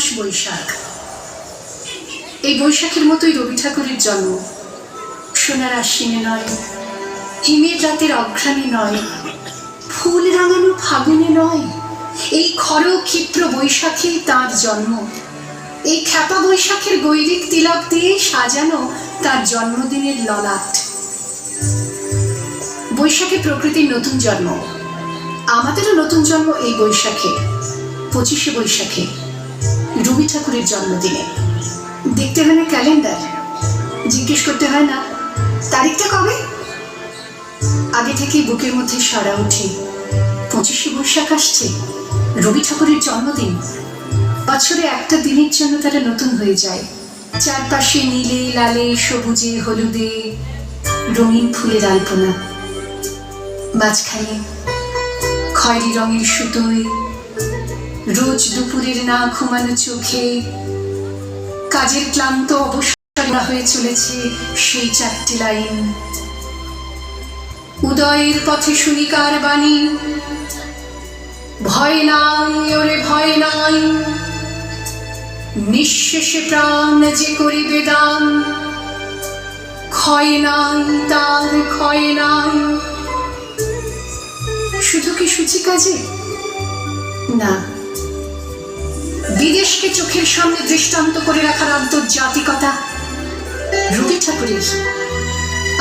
মাস বৈশাখ। এই বৈশাখের মতোই রবি ঠাকুরের জন্ম। সোনার আশ্বিনে নয়, হিমের রাতের অঘ্রাণে নয়, ফুল রাঙানো ফাগুনে নয়, এই খর ক্ষিপ্র বৈশাখেই তাঁর জন্ম। এই খ্যাপা বৈশাখের গৈরিক তিলক দিয়ে সাজানো তার জন্মদিনের ললাট। বৈশাখে প্রকৃতির নতুন জন্ম, আমাদেরও নতুন জন্ম এই বৈশাখে, 25শে বৈশাখে, রবি ঠাকুরের জন্মদিনে। দেখতে হয় না ক্যালেন্ডার, জিজ্ঞেস করতে হয় না তারিখটা কবে, আগে থেকেই বুকের মধ্যে সাড়া ওঠে 25শে বৈশাখ আসছে, রবি ঠাকুরের জন্মদিন। বছরে একটা দিনের জন্য তারা নতুন হয়ে যায়। চারপাশে নীলে লালে সবুজে হলুদে রঙিন ফুলের আলপনা, মাঝখানে খয়েরি রঙের সুতোয় রোজ দুপুরের না ঘুমানো চোখে কাজের ক্লান্ত অবসর হয়ে চলেছে সেই 4টে লাইন। উদয়ের পথে শুনিকার বাণী, ভয় নাই ওরে ভয় নাই, নিঃশেষে প্রাণ যে করিবে দান, ক্ষয় নাই তার ক্ষয় নাই। শুধু কি সূচি কাজে? না, বিদেশকে চোখের সামনে দৃষ্টান্ত করে রাখার আন্তর্জাতিকতা রবি ঠাকুরের।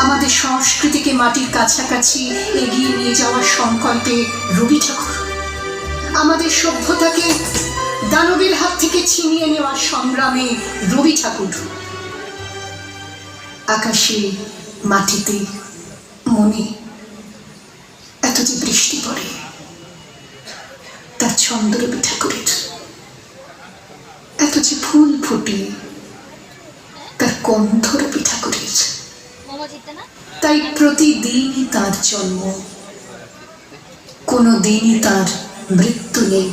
আমাদের সংস্কৃতিকে মাটির কাছাকাছি এগিয়ে নিয়ে যাওয়ার সংকল্পে রবি ঠাকুর। আমাদের সভ্যতাকে দানবের হাত থেকে ছিনিয়ে নেওয়ার সংগ্রামে রবি ঠাকুর। আকাশে মাটিতে মনে এত যে বৃষ্টি পড়ে, তার ছন্দ রবি ঠাকুরের। এত যে ফুল ফুটে, তার গন্ধ রবি ঠাকুরের। তাই প্রতিদিনই তার জন্ম, কোনো দিনই তার মৃত্যু নেই।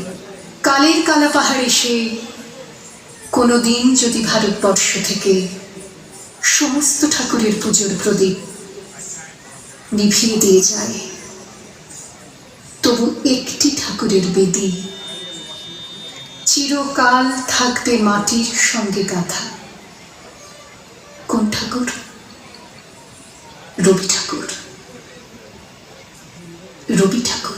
কালের কালা পাহাড় এসে কোনো দিন যদি ভারতবর্ষ থেকে সমস্ত ঠাকুরের পুজোর প্রদীপ নিভিয়ে দিয়ে যায়, তবু একটি ঠাকুরের বেদি চিরকাল থাকবে মাটির সঙ্গে গাঁথা। কোন ঠাকুর? রবি ঠাকুর। রবি ঠাকুর।